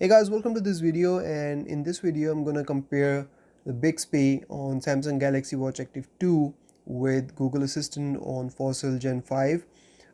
Hey guys, welcome to this video, and in this video I'm gonna compare the Bixby on Samsung Galaxy Watch Active 2 with Google Assistant on Fossil Gen 5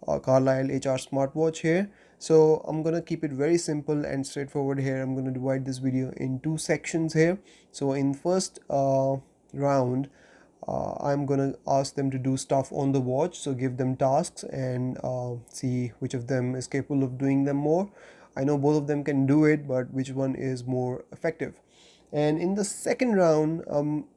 or Carlyle HR smartwatch here. So I'm gonna keep it very simple and straightforward here. I'm gonna divide this video in two sections here. So in first round, I'm gonna ask them to do stuff on the watch, so give them tasks and see which of them is capable of doing them more. I know both of them can do it, but which one is more effective? And in the second round,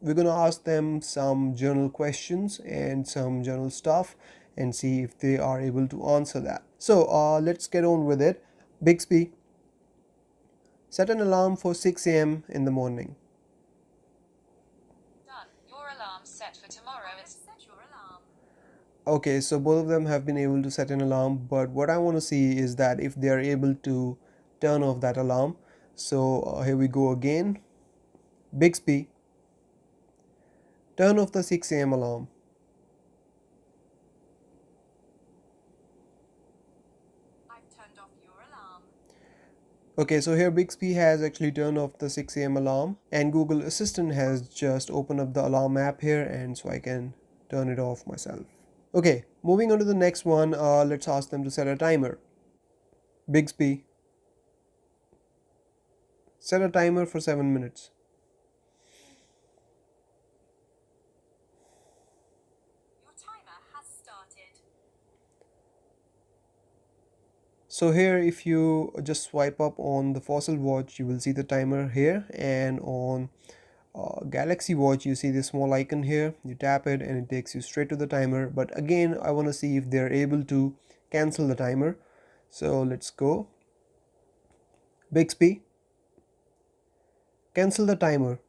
we're gonna ask them some journal questions and some journal stuff and see if they are able to answer that. So let's get on with it. Bixby, set an alarm for 6 a.m. in the morning. Done. Your alarm's set for tomorrow. Set your alarm. Okay, so both of them have been able to set an alarm, but what I want to see is that if they are able to turn off that alarm. So here we go again. Bixby, turn off the 6 a.m. alarm. I've turned off your alarm. Okay, so here Bixby has actually turned off the 6 a.m. alarm, and Google Assistant has just opened up the alarm app here, and so I can turn it off myself. Okay, moving on to the next one, let's ask them to set a timer. Bixby, set a timer for 7 minutes. Your timer has started. So here if you just swipe up on the Fossil watch, you will see the timer here, and on Galaxy watch you see this small icon here. You tap it and it takes you straight to the timer, but again I want to see if they're able to cancel the timer. So let's go. Bixby, cancel the timer.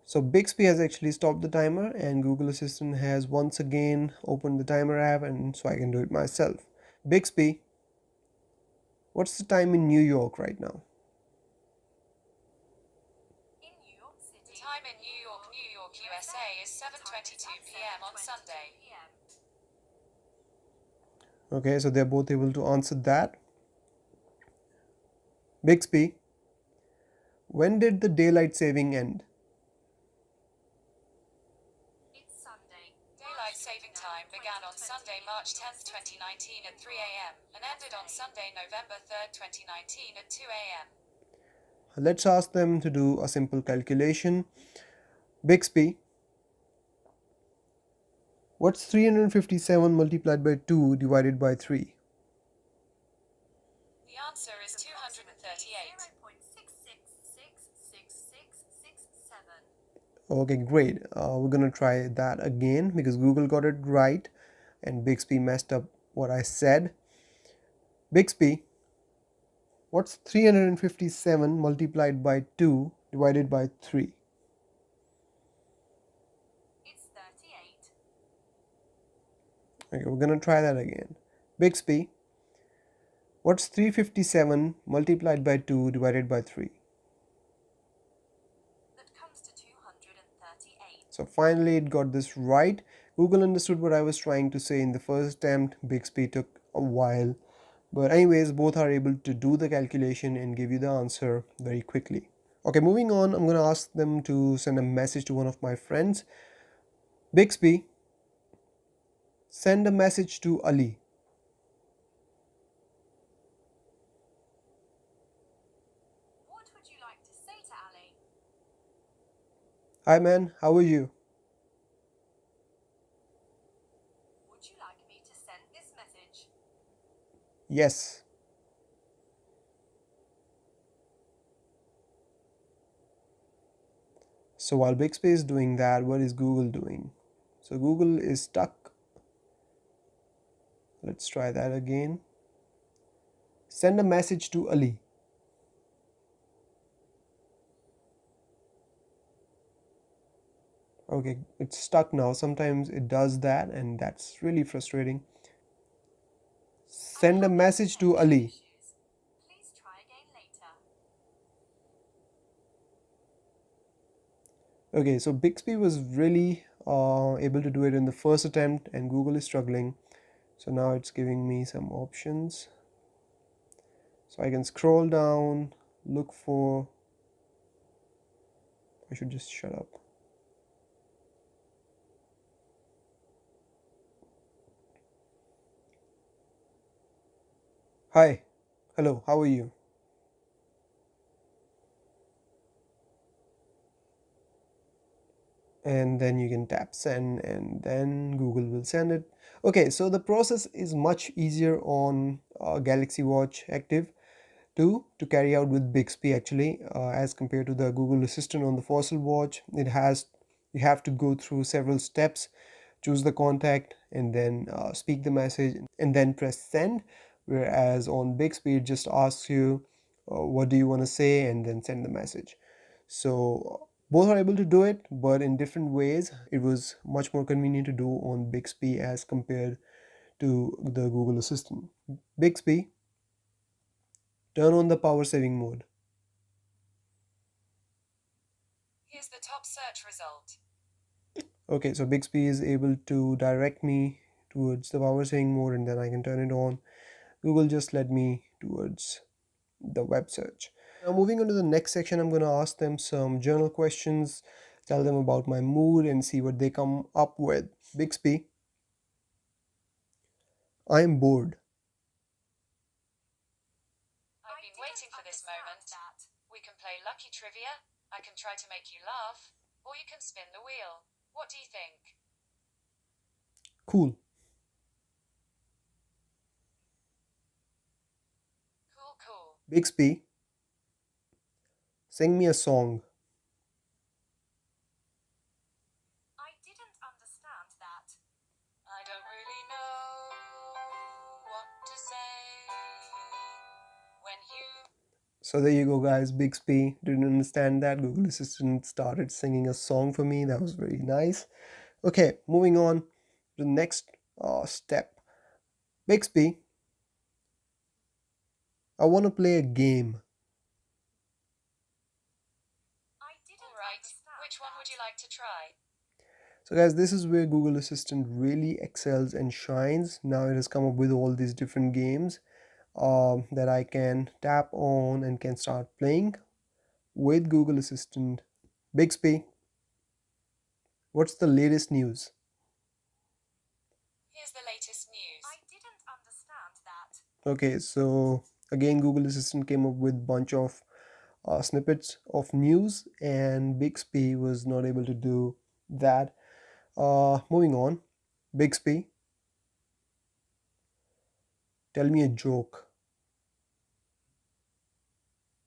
So Bixby has actually stopped the timer, and Google Assistant has once again opened the timer app, and so I can do it myself. Bixby, what's the time in New York right now? In New York City. The time in New York, USA is 7:22 p.m. on Sunday. Okay, so they're both able to answer that. Bixby, when did the daylight saving end? It's Sunday. Daylight saving time began on Sunday, March 10th, 2019 at 3 a.m. and ended on Sunday, November 3rd, 2019 at 2 a.m. Let's ask them to do a simple calculation. Bixby, what's 357 multiplied by 2 divided by 3? The answer is 238. Okay, great. We're gonna try that again because Google got it right and Bixby messed up what I said. Bixby, what's 357 multiplied by 2 divided by 3? It's 38. Okay, we're gonna try that again. Bixby, what's 357 multiplied by 2 divided by 3? That comes to 238. So finally it got this right. Google understood what I was trying to say in the first attempt. Bixby took a while. But anyways, both are able to do the calculation and give you the answer very quickly. Okay, moving on, I'm going to ask them to send a message to one of my friends. Bixby, send a message to Ali. What would you like to say to Ali? Hi man, how are you? Would you like me to send this message? Yes. So while Bixby is doing that, what is Google doing? So Google is stuck. Let's try that again. Send a message to Ali. Okay, it's stuck now. Sometimes it does that and that's really frustrating. Send a message to Ali. Please try again later. Okay, so Bixby was really able to do it in the first attempt, and Google is struggling. So now it's giving me some options. So I can scroll down, look for, I should just shut up. Hi, hello, how are you? And then you can tap send, and then Google will send it. Okay, so the process is much easier on Galaxy Watch Active 2 to carry out with Bixby actually, as compared to the Google Assistant on the Fossil Watch. You have to go through several steps, choose the contact, and then speak the message, and then press send. Whereas on Bixby, it just asks you what do you want to say, and then send the message. So both are able to do it, but in different ways. It was much more convenient to do on Bixby as compared to the Google Assistant. Bixby, turn on the power saving mode. Here's the top search result. Okay, so Bixby is able to direct me towards the power saving mode, and then I can turn it on. Google just led me towards the web search. Now moving on to the next section, I'm going to ask them some journal questions, tell them about my mood, and see what they come up with. Bixby, I am bored. I've been waiting for this moment. We can play lucky trivia, I can try to make you laugh, or you can spin the wheel. What do you think? Cool. Cool. Bixby, sing me a song. I didn't understand that. I don't really know what to say when you. So there you go, guys. Bixby didn't understand that. Google Assistant started singing a song for me. That was very nice. Okay, moving on to the next step. Bixby, I want to play a game. I didn't. Alright, which one would you like to try? So guys, this is where Google Assistant really excels and shines. Now it has come up with all these different games that I can tap on and can start playing with Google Assistant. Bixby, what's the latest news? Here's the latest news. I didn't understand that. Okay, so again, Google Assistant came up with bunch of snippets of news, and Bixby was not able to do that. Moving on, Bixby, tell me a joke.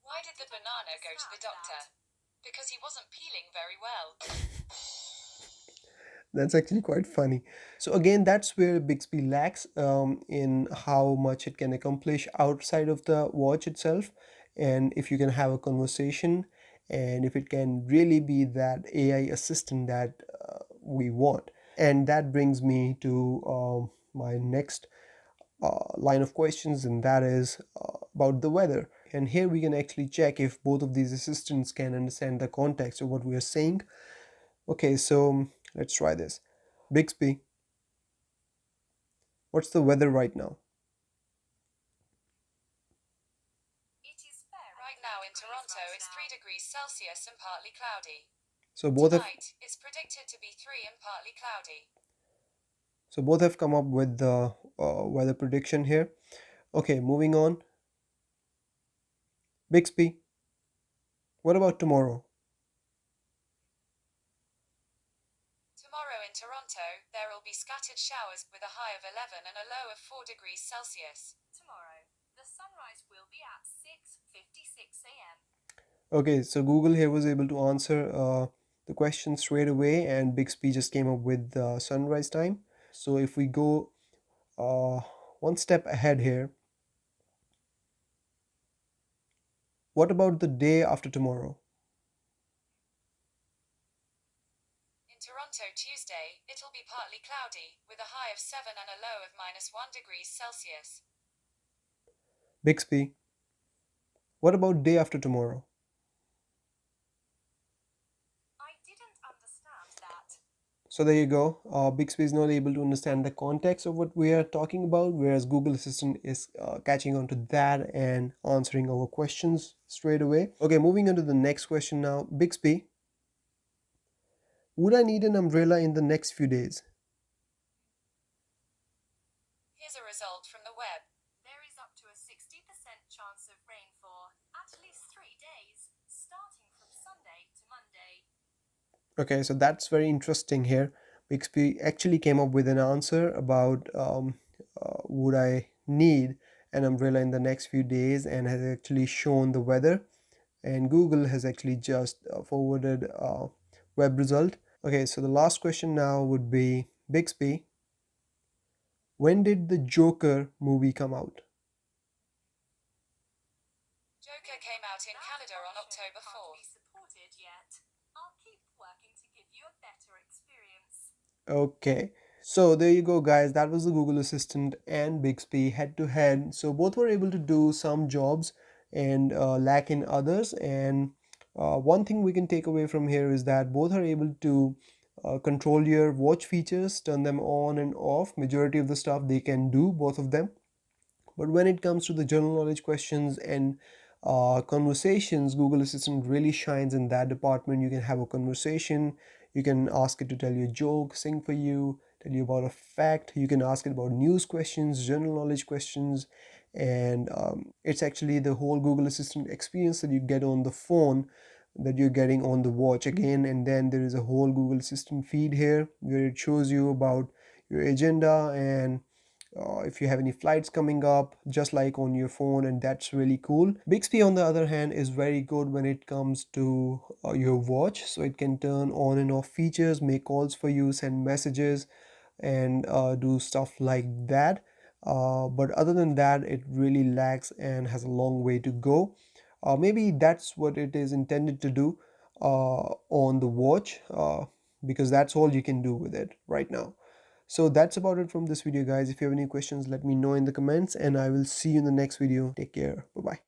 Why did the banana go to the doctor? Because he wasn't peeling very well. That's actually quite funny. So again, that's where Bixby lacks in how much it can accomplish outside of the watch itself, and if you can have a conversation, and if it can really be that AI assistant that we want. And that brings me to my next line of questions, and that is about the weather. And here we can actually check if both of these assistants can understand the context of what we are saying. Okay, so let's try this. Bixby, what's the weather right now? It is fair. Right now in Toronto, it's 3 degrees Celsius and partly cloudy. So both have Tonight, it's predicted to be 3 and partly cloudy. so both have come up with the weather prediction here. Okay, moving on. Bixby, what about tomorrow? Tomorrow in Toronto, there will be scattered showers with a high of 11 and a low of 4 degrees Celsius. Tomorrow, the sunrise will be at 6:56 a.m. Okay, so Google here was able to answer the question straight away, and Bixby just came up with the sunrise time. So if we go uh, one step ahead here, what about the day after tomorrow? In Toronto Tuesday, it'll be partly cloudy, with a high of 7 and a low of -1 degrees Celsius. Bixby, what about day after tomorrow? I didn't understand that. So there you go. Bixby is not able to understand the context of what we are talking about, whereas Google Assistant is catching on to that and answering our questions straight away. Okay, moving on to the next question now. Bixby, would I need an umbrella in the next few days? Here's a result from the web. There is up to a 60% chance of rain for at least 3 days, starting from Sunday to Monday. Okay, so that's very interesting here. Bixby actually came up with an answer about would I need an umbrella in the next few days, and has actually shown the weather. And Google has actually just forwarded a web result. Okay, so the last question now would be, Bixby, when did the Joker movie come out? Joker came out in Canada on October 4th. Be supported yet. I'll keep working to give you a better experience. Okay, so there you go, guys. That was the Google Assistant and Bixby head to head. So both were able to do some jobs and lack in others. And one thing we can take away from here is that both are able to control your watch features, turn them on and off. Majority of the stuff they can do, both of them. But when it comes to the general knowledge questions and conversations, Google Assistant really shines in that department. You can have a conversation, you can ask it to tell you a joke, sing for you, tell you about a fact. You can ask it about news questions, general knowledge questions, and it's actually the whole Google Assistant experience that you get on the phone that you're getting on the watch again. And then there is a whole Google Assistant feed here where it shows you about your agenda and if you have any flights coming up, just like on your phone, and that's really cool. Bixby on the other hand is very good when it comes to your watch, so it can turn on and off features, make calls for you, send messages, and do stuff like that. But other than that, it really lacks and has a long way to go. Maybe that's what it is intended to do on the watch, because that's all you can do with it right now. So that's about it from this video, guys. If you have any questions, let me know in the comments, and I will see you in the next video. Take care. Bye bye.